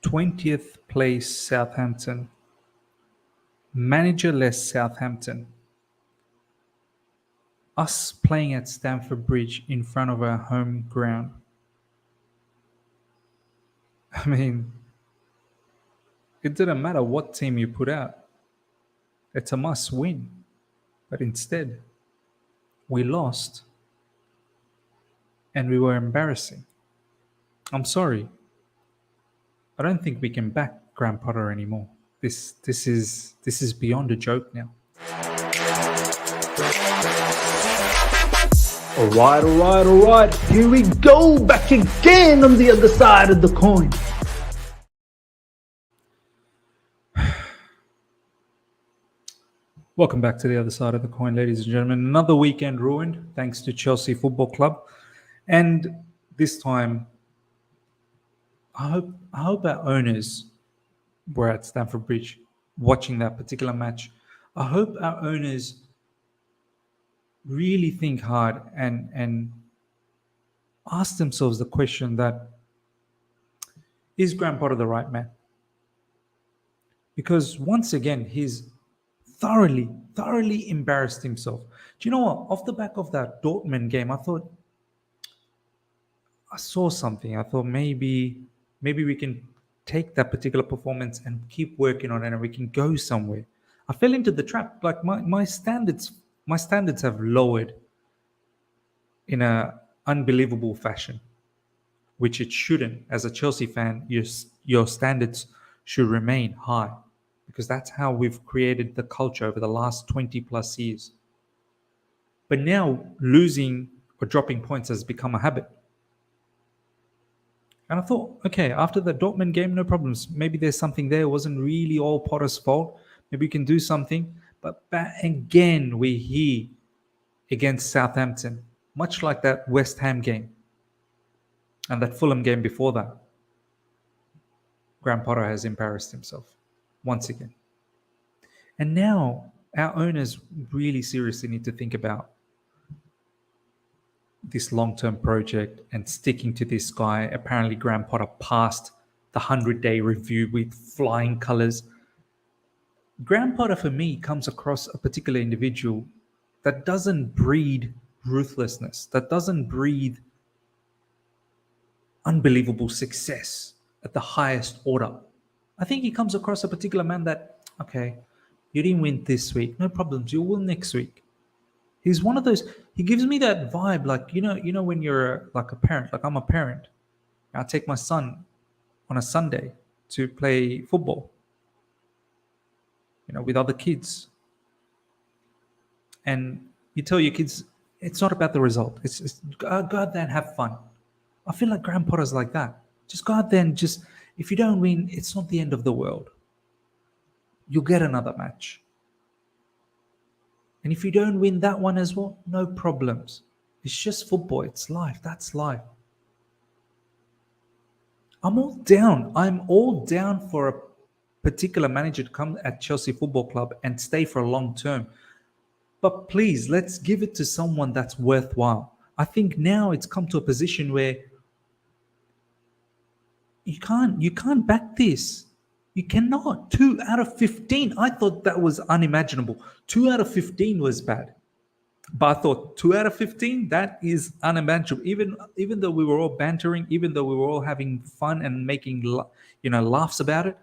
20th place Southampton, managerless Southampton, us playing at Stamford Bridge in front of our home ground. I mean, it didn't matter what team you put out. It's a must win. But instead, we lost and we were embarrassing. I'm sorry. I don't think we can back Graham Potter anymore. This is beyond a joke now. All right. Here we go, back again on the other side of the coin. Welcome back to the other side of the coin, ladies and gentlemen. Another weekend ruined thanks to Chelsea Football Club. And this time, I hope our owners were at Stamford Bridge watching that particular match. I hope our owners really think hard and ask themselves the question that, is Graham Potter the right man? Because once again, he's thoroughly embarrassed himself. Do you know what? Off the back of that Dortmund game, I saw something. I thought maybe we can take that particular performance and keep working on it and we can go somewhere. I fell into the trap. Like my standards have lowered in a unbelievable fashion, which it shouldn't. As a Chelsea fan, your standards should remain high because that's how we've created the culture over the last 20 plus years. But now losing or dropping points has become a habit. And I thought, okay, after the Dortmund game, no problems. Maybe there's something there. It wasn't really all Potter's fault. Maybe we can do something. But again, we're here against Southampton, much like that West Ham game and that Fulham game before that. Graham Potter has embarrassed himself once again. And now our owners really seriously need to think about this long-term project and sticking to this guy. Apparently Graham Potter passed the 100-day review with flying colors. Graham Potter for me comes across a particular individual that doesn't breed ruthlessness, that doesn't breathe unbelievable success at the highest order. I think he comes across a particular man that, okay, you didn't win this week, no problems, you'll win next week. He's one of those, he gives me that vibe, like, you know when you're like a parent, like I'm a parent. I take my son on a Sunday to play football, with other kids. And you tell your kids, it's not about the result. It's go out there and have fun. I feel like Graham Potter's like that. Just go out there and if you don't win, it's not the end of the world. You'll get another match. And if you don't win that one as well, no problems. It's just football. It's life. That's life. I'm all down for a particular manager to come at Chelsea Football Club and stay for a long term. But please, let's give it to someone that's worthwhile. I think now it's come to a position where you can't back this. You cannot. 2 out of 15. I thought that was unimaginable. 2 out of 15 was bad. But I thought 2 out of 15, that is unimaginable. Even though we were all bantering, even though we were all having fun and making laughs about it,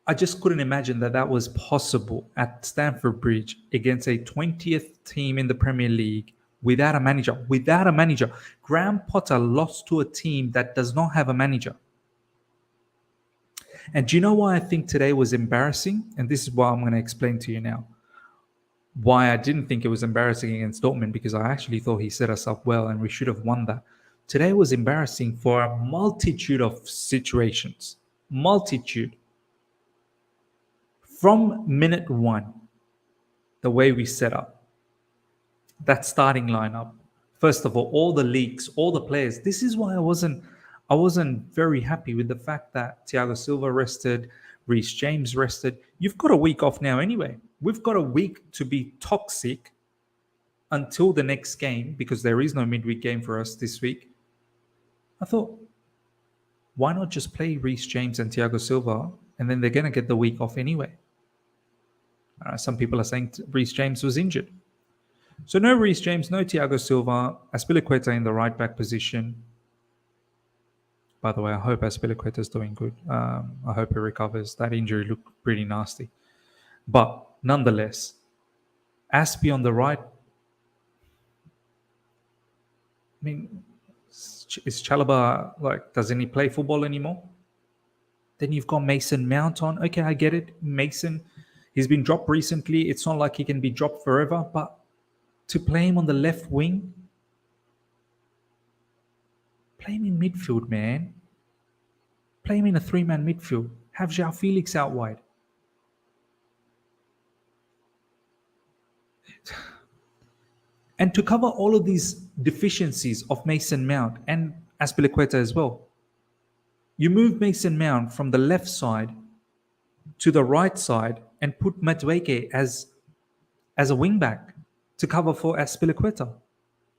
I just couldn't imagine that was possible at Stamford Bridge against a 20th team in the Premier League without a manager. Graham Potter lost to a team that does not have a manager. And do you know why I think today was embarrassing? And this is why I'm going to explain to you now. Why I didn't think it was embarrassing against Dortmund, because I actually thought he set us up well and we should have won that. Today was embarrassing for a multitude of situations. Multitude. From minute one, the way we set up, that starting lineup, first of all the leaks, all the players. This is why I wasn't very happy with the fact that Thiago Silva rested, Reece James rested. You've got a week off now anyway. We've got a week to be toxic until the next game because there is no midweek game for us this week. I thought, Why not just play Reece James and Thiago Silva, and then they're going to get the week off anyway? Some people are saying Reece James was injured. So no Reece James, no Thiago Silva, Azpilicueta in the right back position. By the way, I hope Azpilicueta is doing good. I hope he recovers. That injury looked pretty nasty. But nonetheless, Aspi on the right. I mean, is Chalobah, like, doesn't he play football anymore? Then you've got Mason Mount on. Okay, I get it. Mason, he's been dropped recently. It's not like he can be dropped forever. But to play him on the left wing, play him in midfield, man. Play him in a three-man midfield. Have João Felix out wide. And to cover all of these deficiencies of Mason Mount and Azpilicueta as well, you move Mason Mount from the left side to the right side and put Madueke as a wing-back to cover for Azpilicueta.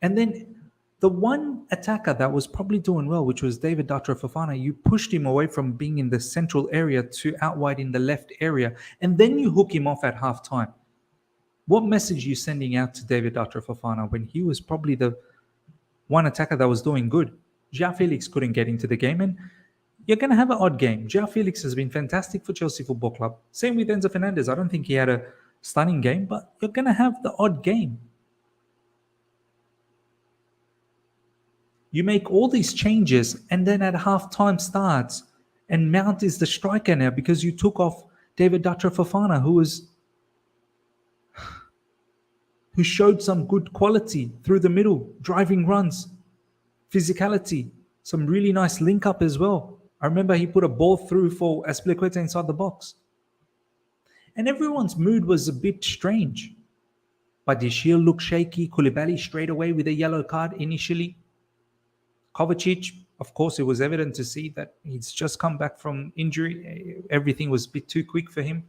And then the one attacker that was probably doing well, which was David Datra Fofana, you pushed him away from being in the central area to out wide in the left area, and then you hook him off at half-time. What message are you sending out to David Datra Fofana when he was probably the one attacker that was doing good? João Felix couldn't get into the game, and you're going to have an odd game. João Felix has been fantastic for Chelsea Football Club. Same with Enzo Fernandez. I don't think he had a stunning game, but you're going to have the odd game. You make all these changes, and then at half-time starts, and Mount is the striker now because you took off David Datra Fofana, who showed some good quality through the middle, driving runs, physicality, some really nice link-up as well. I remember he put a ball through for Azpilicueta inside the box. And everyone's mood was a bit strange. Badiashile looked shaky. Koulibaly straight away with a yellow card initially. Kovacic, of course, it was evident to see that he's just come back from injury. Everything was a bit too quick for him.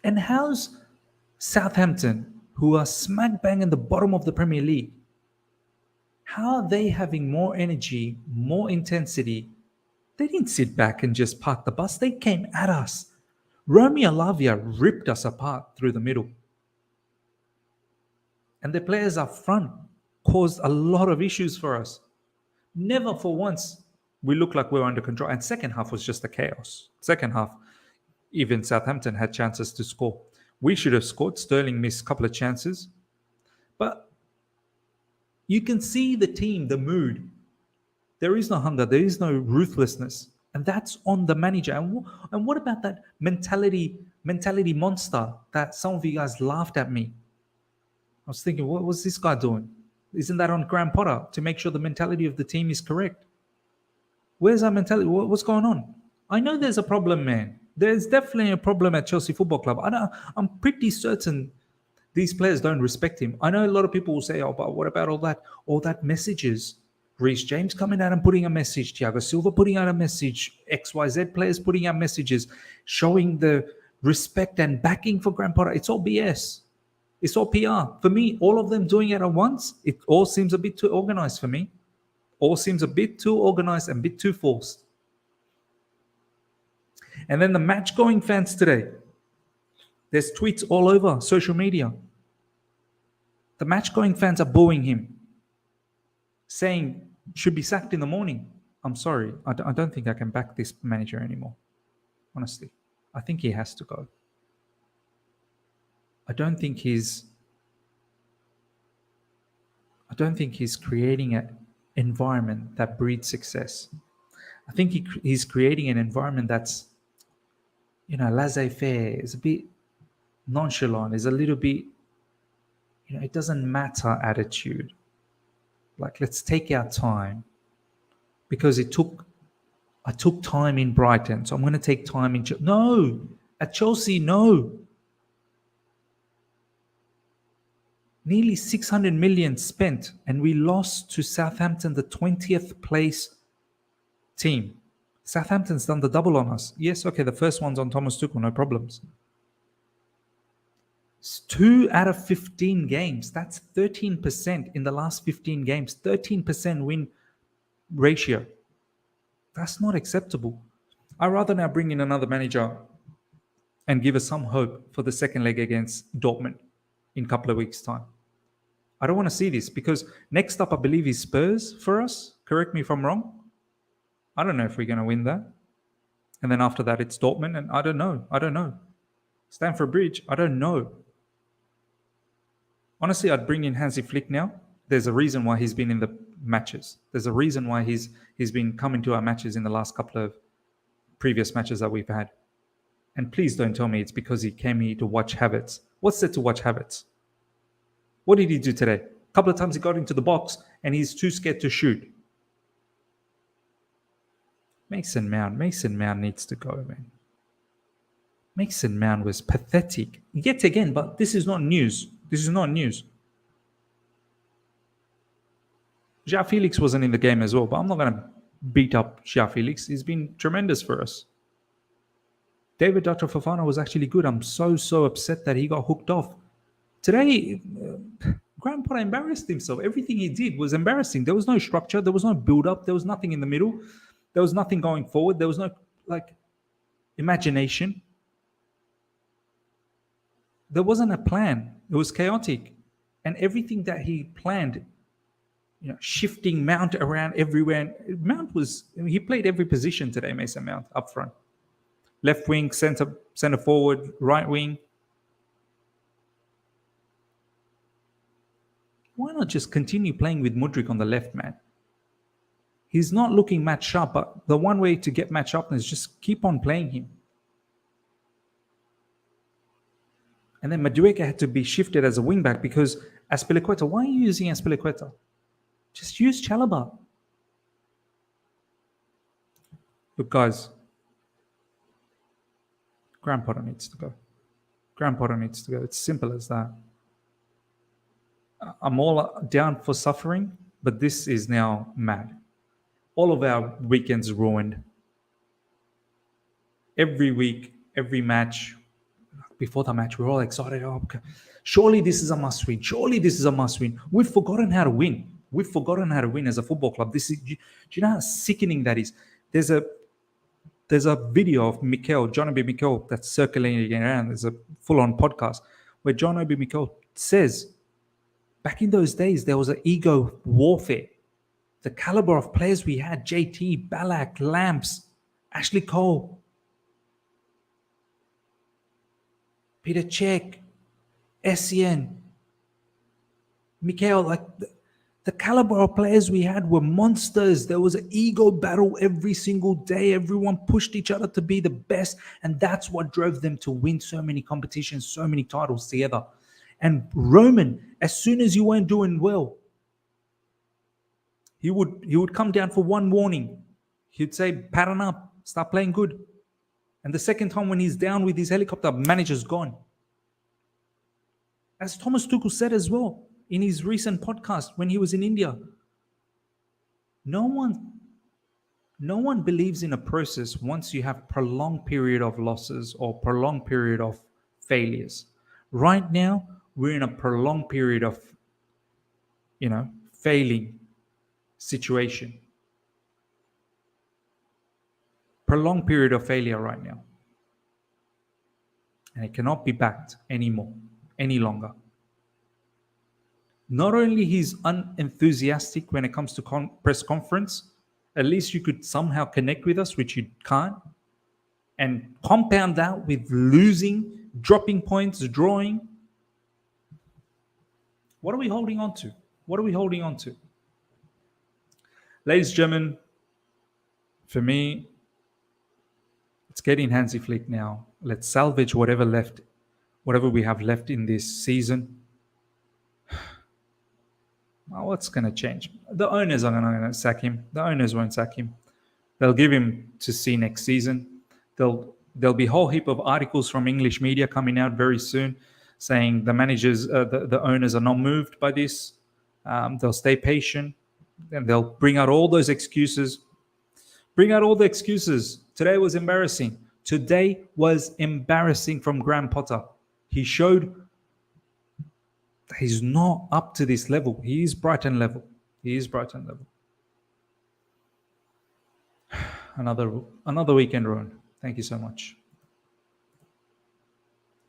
And how's Southampton, who are smack bang in the bottom of the Premier League, how are they having more energy, more intensity? They didn't sit back and just park the bus. They came at us. Romeo Lavia ripped us apart through the middle. And the players up front caused a lot of issues for us. Never for once we looked like we were under control. And second half was just a chaos. Second half, even Southampton had chances to score. We should have scored. Sterling missed a couple of chances. But you can see the team, the mood. There is no hunger. There is no ruthlessness. And that's on the manager. And what about that mentality monster that some of you guys laughed at me? I was thinking, what was this guy doing? Isn't that on Graham Potter to make sure the mentality of the team is correct? Where's our mentality? What's going on? I know there's a problem, man. There's definitely a problem at Chelsea Football Club. I'm pretty certain these players don't respect him. I know a lot of people will say, oh, but what about all that messages? Reece James coming out and putting a message, Thiago Silva putting out a message, XYZ players putting out messages, showing the respect and backing for Graham Potter. It's all BS. It's all PR. For me, all of them doing it at once, it all seems a bit too organized for me. All seems a bit too organized and a bit too forced. And then the match-going fans today. There's tweets all over social media. The match-going fans are booing him, saying should be sacked in the morning. I'm sorry. I don't think I can back this manager anymore. Honestly. I think he has to go. I don't think he's creating an environment that breeds success. I think he's creating an environment that's, laissez-faire, is a bit nonchalant, is a little bit, it doesn't matter attitude. Like, let's take our time, because I took time in Brighton, so I'm going to take time in Chelsea. No, at Chelsea, no. Nearly 600 million spent, and we lost to Southampton, the 20th place team. Southampton's done the double on us. Yes, okay, the first one's on Thomas Tuchel, no problems. It's 2 out of 15 games. That's 13% in the last 15 games. 13% win ratio. That's not acceptable. I'd rather now bring in another manager and give us some hope for the second leg against Dortmund in a couple of weeks' time. I don't want to see this because next up, I believe, is Spurs for us. Correct me if I'm wrong. I don't know if we're going to win that. And then after that, it's Dortmund. And I don't know. Stamford Bridge, I don't know. Honestly, I'd bring in Hansi Flick now. There's a reason why he's been in the matches. There's a reason why he's been coming to our matches in the last couple of previous matches that we've had. And please don't tell me it's because he came here to watch Havertz. What's there to watch Havertz? What did he do today? A couple of times he got into the box and he's too scared to shoot. Mason Mount needs to go, man. Mason Mount was pathetic yet again, but this is not news. João Felix wasn't in the game as well, but I'm not going to beat up João Felix. He's been tremendous for us. David Dr. Fofana was actually good. I'm so upset that he got hooked off. Today, Graham Potter embarrassed himself. Everything he did was embarrassing. There was no structure. There was no build-up. There was nothing in the middle. There was nothing going forward. There was no imagination. There wasn't a plan. It was chaotic. And everything that he planned, shifting Mount around everywhere. He played every position today, Mason Mount, up front. Left wing, center forward, right wing. Why not just continue playing with Mudryk on the left, man? He's not looking match sharp, but the one way to get match sharpness is just keep on playing him. And then Madueke had to be shifted as a wingback because Azpilicueta, why are you using Azpilicueta? Just use Chalobah. Look, guys, Graham Potter needs to go. It's simple as that. I'm all down for suffering, but this is now mad. All of our weekends ruined. Every week, every match, before the match, we're all excited. Oh, okay. Surely this is a must win. We've forgotten how to win. As a football club. Do you know how sickening that is? There's a video of John Obi Mikel, that's circulating around. There's a full-on podcast where John Obi Mikel says, back in those days, there was an ego warfare. The caliber of players we had, JT, Ballack, Lamps, Ashley Cole, Peter Cech, Essien, Mikel, the caliber of players we had were monsters. There was an ego battle every single day. Everyone pushed each other to be the best. And that's what drove them to win so many competitions, so many titles together. And Roman, as soon as you weren't doing well, he would come down for one warning. He'd say, pattern up, start playing good. And the second time when he's down with his helicopter, manager's gone. As Thomas Tuchel said as well in his recent podcast when he was in India, no one believes in a process once you have prolonged period of losses or prolonged period of failures. Right now, we're in a prolonged period of, failing situation. Prolonged period of failure right now. And it cannot be backed any longer. Not only he's unenthusiastic when it comes to press conference, at least you could somehow connect with us, which you can't. And compound that with losing, dropping points, drawing. What are we holding on to? Ladies and gentlemen, for me, it's getting Hansi Flick now. Let's salvage whatever we have left in this season. Well, what's going to change? The owners are going to sack him. The owners won't sack him. They'll give him to see next season. There'll be a whole heap of articles from English media coming out very soon saying the managers, the owners are not moved by this. They'll stay patient and they'll bring out all those excuses. Today was embarrassing. From Graham Potter. He showed He's not up to this level. He is Brighton level. He is Brighton level. Another weekend ruin. Thank you so much.